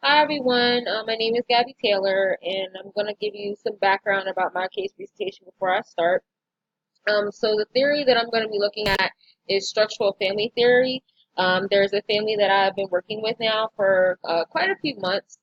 Hi everyone, my name is Gabby Taylor, and I'm going to give you some background about my case presentation before I start. So the theory that I'm going to be looking at is structural family theory. There's a family that I've been working with now for quite a few months.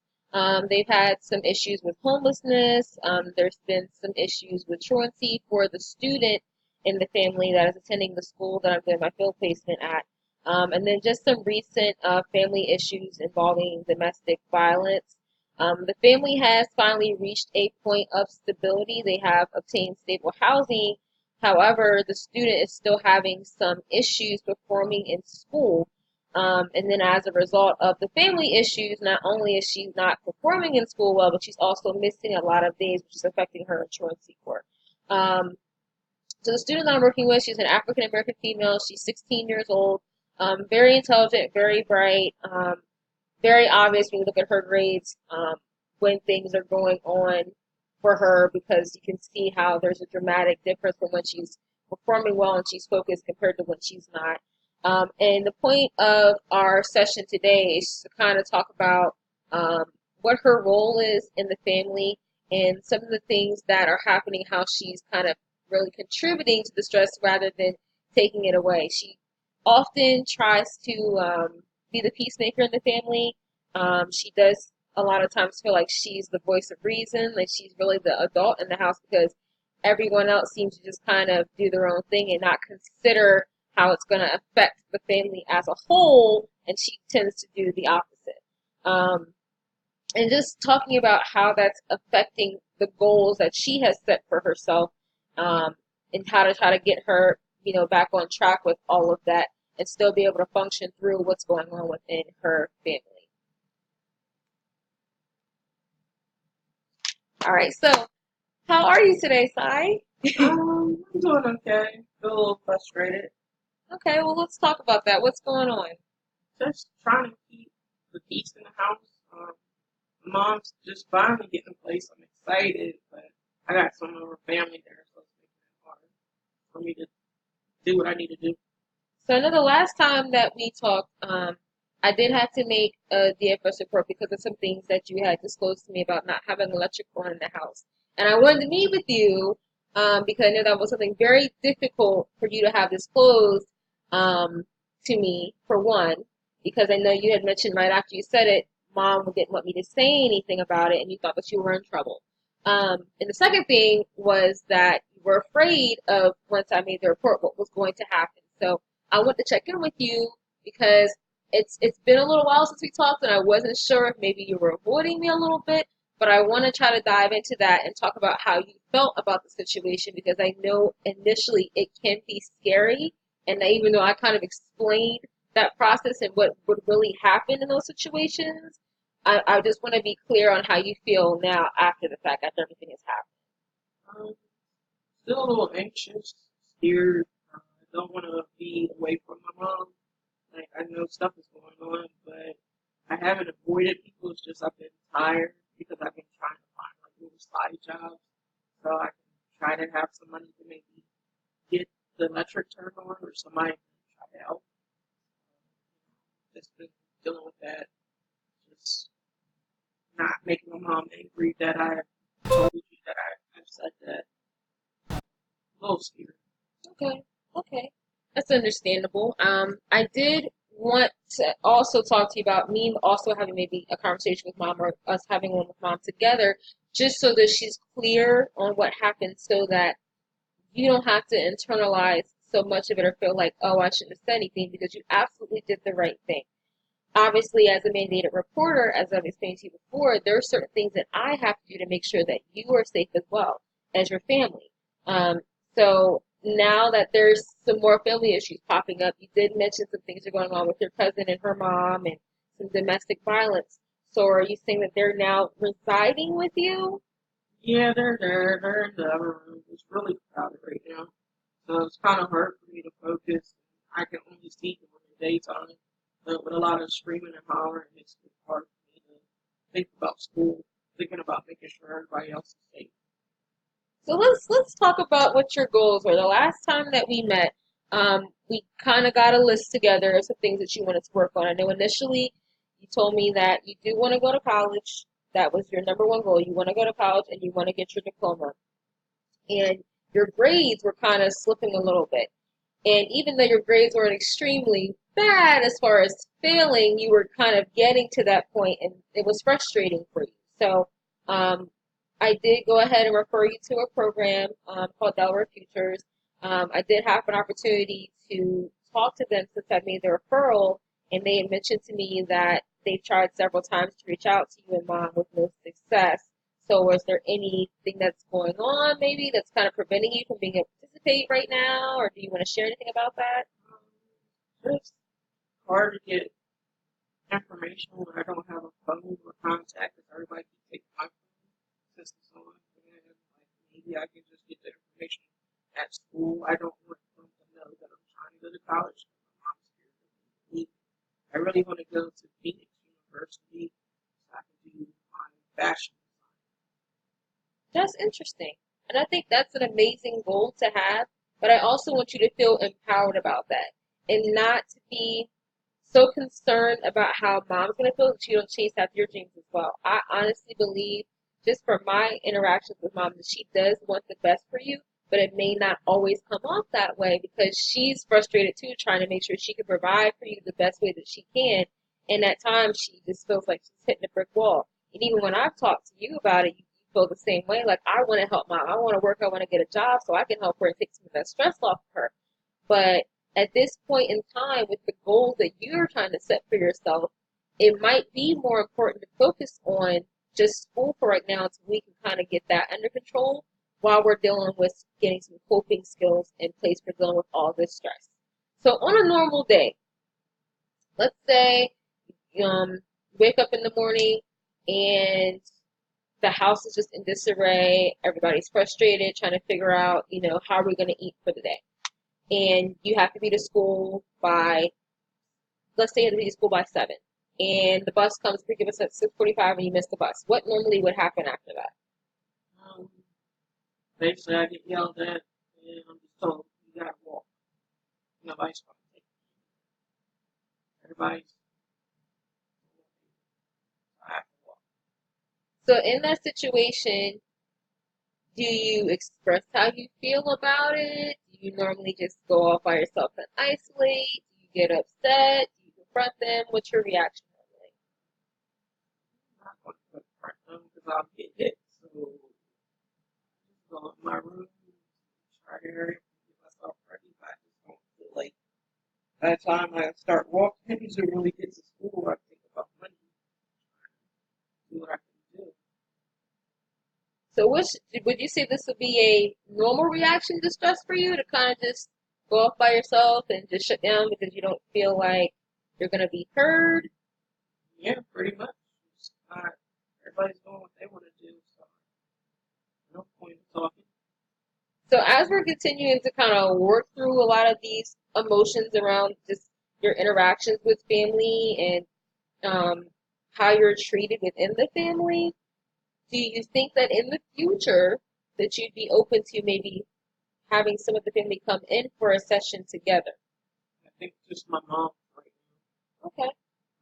They've had some issues with homelessness. There's been some issues with truancy for the student in the family that is attending the school that I'm doing my field placement at. And then just some recent family issues involving domestic violence. The family has finally reached a point of stability. They have obtained stable housing. However, the student is still having some issues performing in school. And then as a result of the family issues, not only is she not performing in school well, but she's also missing a lot of days, which is affecting her truancy court. Um, so the student that I'm working with, she's an African American female. She's 16 years old, very intelligent, very bright, very obvious when you look at her grades when things are going on for her because you can see how there's a dramatic difference from when she's performing well and she's focused compared to when she's not. And the point of our session today is to kind of talk about what her role is in the family and some of the things that are happening, how she's kind of really contributing to the stress rather than taking it away. She often tries to be the peacemaker in the family. She does a lot of times feel like she's the voice of reason, like she's really the adult in the house because everyone else seems to just kind of do their own thing and not consider how it's going to affect the family as a whole, and she tends to do the opposite. Um, and just talking about how that's affecting the goals that she has set for herself, um, and how to try to get her, back on track with all of that and still be able to function through what's going on within her family. All right, so how are you today, Sai? I'm doing okay. Feel a little frustrated. Okay, well, let's talk about that. What's going on? Just trying to keep the peace in the house. Mom's just finally getting a place. I'm excited, but I got some of her family there, so it's making it hard for me to do what I need to do. So I know the last time that we talked, I did have to make a DFS report because of some things that you had disclosed to me about not having electric on in the house. And I wanted to meet with you because I know that was something very difficult for you to have disclosed to me, for one, because I know you had mentioned right after you said it, mom didn't want me to say anything about it and you thought that you were in trouble. And the second thing was that you were afraid of once I made the report what was going to happen. So I want to check in with you because it's been a little while since we talked, and I wasn't sure if maybe you were avoiding me a little bit. But I want to try to dive into that and talk about how you felt about the situation because I know initially it can be scary, and even though I kind of explained that process and what would really happen in those situations, I just want to be clear on how you feel now after the fact, after everything has happened. Um, Still a little anxious, scared. I don't want to be away from my mom. Like I know stuff is going on, but I haven't avoided people. It's just I've been tired because I've been trying to find like little side jobs so I can try to have some money to maybe get the electric turned on or somebody can try to help. Just been dealing with that. Just not making my mom angry that I told you that I've said that. A little scared. Okay, okay. That's understandable. I did want to also talk to you about me also having maybe a conversation with mom or us having one with mom together, just so that she's clear on what happened so that you don't have to internalize so much of it or feel like, oh, I shouldn't have said anything because you absolutely did the right thing. Obviously, as a mandated reporter, as I've explained to you before, there are certain things that I have to do to make sure that you are safe as well as your family. Um, so now that there's some more family issues popping up, you did mention some things are going on with your cousin and her mom and some domestic violence. So are you saying that they're now residing with you? Yeah, they're there. They're in the other room. It's really crowded right now. So it's kind of hard for me to focus. I can only see them in the daytime. But with a lot of screaming and hollering, it makes it hard for me to think about school, thinking about making sure everybody else is safe. So let's talk about what your goals were. The last time that we met, we kind of got a list together of some things that you wanted to work on. I know initially You told me that you do want to go to college. That was your number one goal. You want to go to college and you want to get your diploma. And your grades were kind of slipping a little bit. And even though your grades weren't extremely bad as far as failing, you were kind of getting to that point, and it was frustrating for you. So I did go ahead and refer you to a program called Delaware Futures. I did have an opportunity to talk to them since I made the referral, and they had mentioned to me that they tried several times to reach out to you and mom with no success. So is there anything that's going on maybe that's kind of preventing you from being able to participate right now, or do you want to share anything about that? It's hard to get information when I don't have a phone or contact because everybody can take my phone since it's on. And like maybe I can just get the information at school. I don't want them to know that I'm trying to go to college. My mom's here. I really want to go to Phoenix University so I can do my fashion. That's interesting. And I think that's an amazing goal to have, but I also want you to feel empowered about that and not to be so concerned about how mom's going to feel that you don't chase after your dreams as well. I honestly believe, just from my interactions with mom, that she does want the best for you, but it may not always come off that way because she's frustrated too, trying to make sure she can provide for you the best way that she can. And at times, she just feels like she's hitting a brick wall. And even when I've talked to you about it, you feel the same way. Like, I want to help mom. I want to work. I want to get a job so I can help her and take some of that stress off of her. But at this point in time, with the goals that you're trying to set for yourself, it might be more important to focus on just school for right now until we can kind of get that under control while we're dealing with getting some coping skills in place for dealing with all this stress. So on a normal day, let's say wake up in the morning and the house is just in disarray, everybody's frustrated, trying to figure out, how are we going to eat for the day? And you have to be to school by, let's say you have to be to school by 7. And the bus comes to pick us at 6:45 and you miss the bus. What normally would happen after that? Basically, I get yelled at, and I'm just told, you gotta walk. Nobody's gonna take it. Everybody's, I have to walk. So in that situation, do you express how you feel about it? Do you normally just go off by yourself and isolate? Do you get upset? Do you confront them? What's your reaction normally? I'm not gonna confront them because I'll get hit. So, just go in my room, try to hurry up and get myself ready. But I just don't feel like by the time I start walking to really get to school, I think about money, do what I can do. So would you say this would be a normal reaction to stress for you to kind of just go off by yourself and just shut down because you don't feel like you're going to be heard? Yeah, pretty much. It's not, everybody's doing what they want to do, so no point in talking. So as we're continuing to kind of work through a lot of these emotions around just your interactions with family and how you're treated within the family, do you think that in the future that you'd be open to maybe having some of the family come in for a session together? I think just my mom right now. Okay.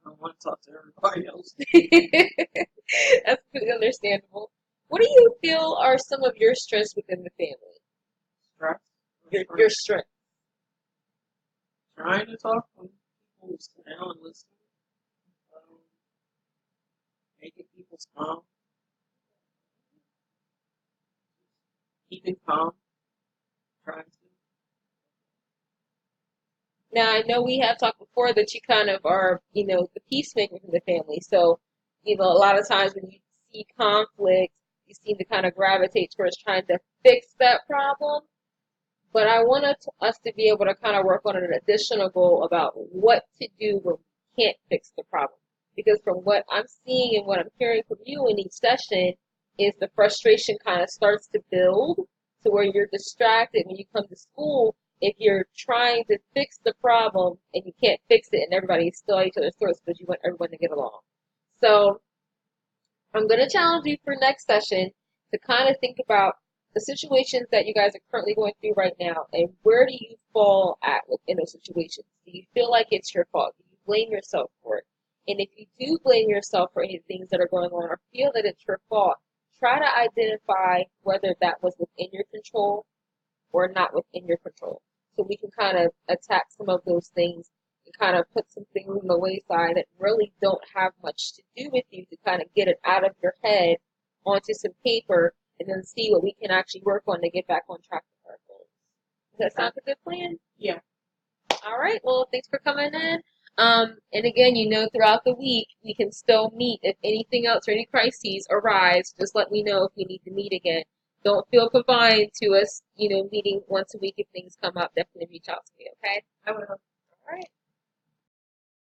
I don't want to talk to everybody else. That's pretty understandable. What do you feel are some of your strengths within the family? Stress. Your strengths. Trying to talk to people, sit down and listen. Making people smile. Keeping calm. Trying to. Now, I know we have talked before that you kind of are, the peacemaker in the family. So, a lot of times when you see conflict, you seem to kind of gravitate towards trying to fix that problem. But I wanted us to be able to kind of work on an additional goal about what to do when we can't fix the problem. Because from what I'm seeing and what I'm hearing from you in each session is the frustration kind of starts to build to where you're distracted when you come to school if you're trying to fix the problem and you can't fix it and everybody's still at each other's throats because you want everyone to get along. So I'm going to challenge you for next session to kind of think about the situations that you guys are currently going through right now and where do you fall at within those situations? Do you feel like it's your fault? Do you blame yourself for it? And if you do blame yourself for any things that are going on or feel that it's your fault, try to identify whether that was within your control or not within your control. So we can kind of attack some of those things and kind of put some things on the wayside that really don't have much to do with you to kind of get it out of your head onto some paper and then see what we can actually work on to get back on track with our goals. Does that sound like a good plan? Yeah. All right. Well, thanks for coming in. And again, throughout the week, we can still meet. If anything else or any crises arise, just let me know if we need to meet again. Don't feel confined to us, meeting once a week if things come up. Definitely reach out to me, okay? I will. All right.